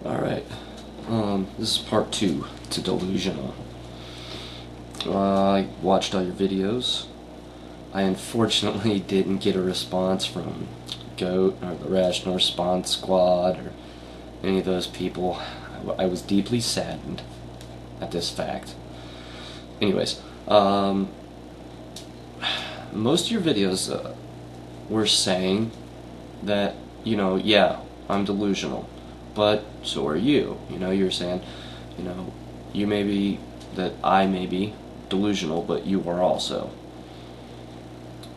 Alright, this is part 2 to Delusional. I watched all your videos. I unfortunately didn't get a response from GOAT or the Rational Response Squad or any of those people. I was deeply saddened at this fact. Anyways, most of your videos were saying that, yeah, I'm delusional, but so are you. You're saying, you may be, that I may be delusional, but you are also.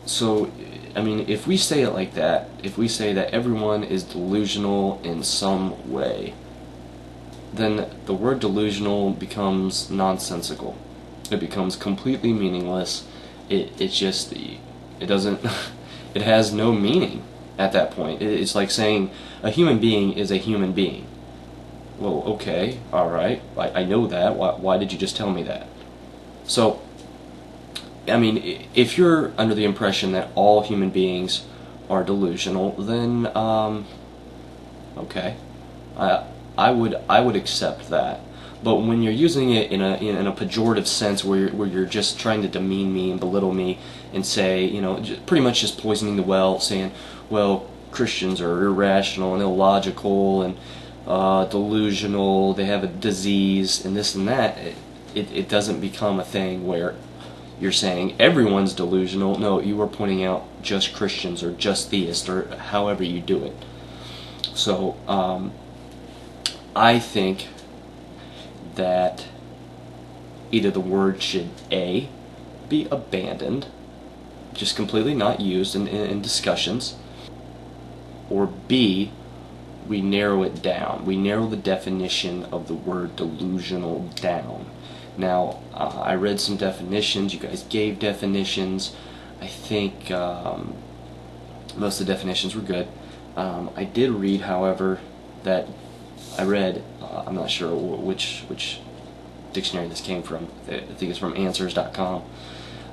So, I mean, if we say it like that, if we say that everyone is delusional in some way, then the word delusional becomes nonsensical. It becomes completely meaningless. It doesn't, it has no meaning at that point. It's like saying a human being is a human being. Well, okay, alright, I know that. Why did you just tell me that? So, I mean, if you're under the impression that all human beings are delusional, then, okay, I would accept that. But when you're using it in a pejorative sense, where you're just trying to demean me and belittle me and say, pretty much just poisoning the well, saying, well, Christians are irrational and illogical and delusional, they have a disease and this and that, it doesn't become a thing where you're saying everyone's delusional. No, you are pointing out just Christians or just theists or however you do it. So, I think that either the word should A, be abandoned, just completely not used in discussions, or B, we narrow it down. We narrow the definition of the word delusional down. Now, I read some definitions, you guys gave definitions. I think most of the definitions were good. I did read, however, that I read, I'm not sure which dictionary this came from. I think it's from answers.com.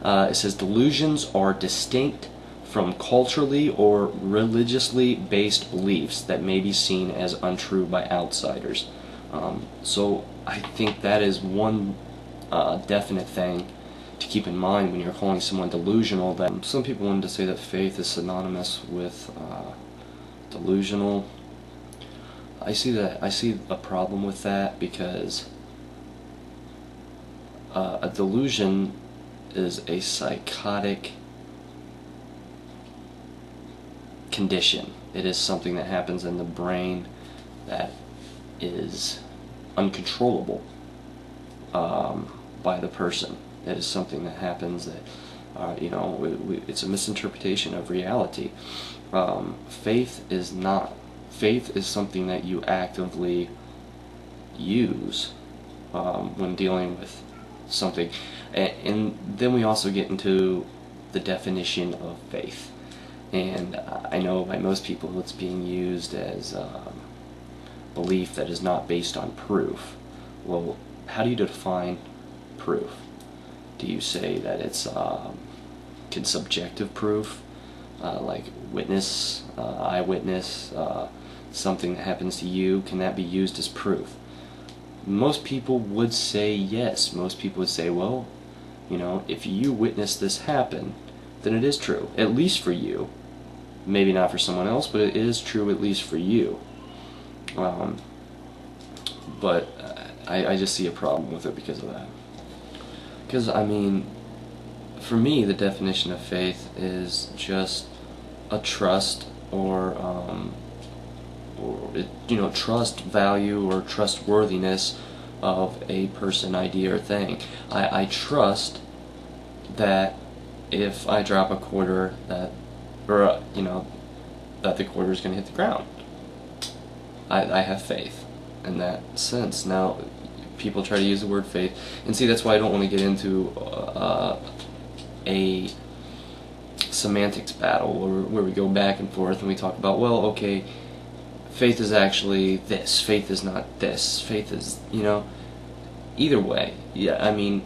It says delusions are distinct from culturally or religiously based beliefs that may be seen as untrue by outsiders. So I think that is one definite thing to keep in mind when you're calling someone delusional. That some people wanted to say that faith is synonymous with delusional. I see a problem with that, because a delusion is a psychotic condition. It is something that happens in the brain that is uncontrollable by the person. It is something that happens that, it's a misinterpretation of reality. Faith is not. Faith is something that you actively use when dealing with something. And then we also get into the definition of faith. And I know by most people it's being used as belief that is not based on proof. Well, how do you define proof? Do you say that it's subjective proof, like witness, eyewitness, something that happens to you? Can that be used as proof? Most people would say yes. Most people would say, well, if you witness this happen, then it is true, at least for you. Maybe not for someone else, but it is true at least for you. But I just see a problem with it because of that. Because, I mean, for me, the definition of faith is just a trust or trust value or trustworthiness of a person, idea, or thing. I trust that if I drop a quarter, that the quarter is going to hit the ground. I have faith in that sense. Now, people try to use the word faith, and see, that's why I don't want to get into a semantics battle where we go back and forth and we talk about, well, okay, faith is actually this, faith is not this, faith is, either way. Yeah, I mean,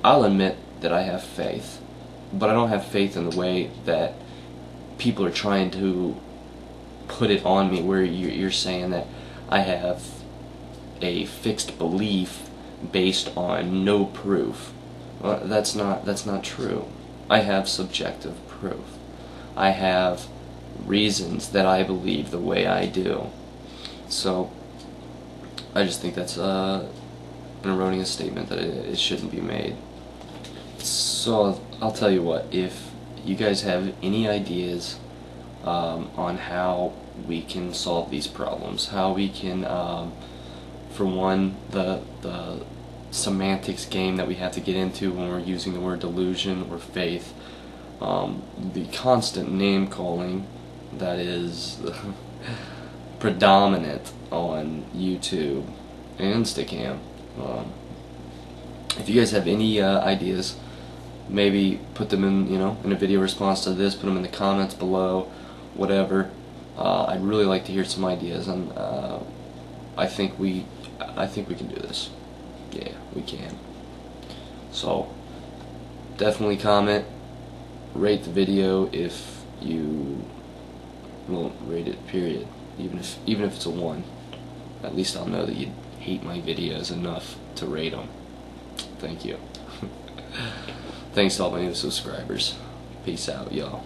I'll admit that I have faith, but I don't have faith in the way that people are trying to put it on me, where you're saying that I have a fixed belief based on no proof. Well, that's not true. I have subjective proof. I have reasons that I believe the way I do. So I just think that's an erroneous statement that it shouldn't be made. So I'll tell you what, if you guys have any ideas on how we can solve these problems, how we can, for one, the semantics game that we have to get into when we're using the word delusion or faith, the constant name calling that is predominant on YouTube and Instagram. If you guys have any ideas, maybe put them in, in a video response to this. Put them in the comments below, whatever. I'd really like to hear some ideas, and I think we can do this. Yeah, we can. So definitely comment, rate the video if you won't rate it. Period. Even if it's a 1, at least I'll know that you hate my videos enough to rate them. Thank you. Thanks to all my new subscribers. Peace out, y'all.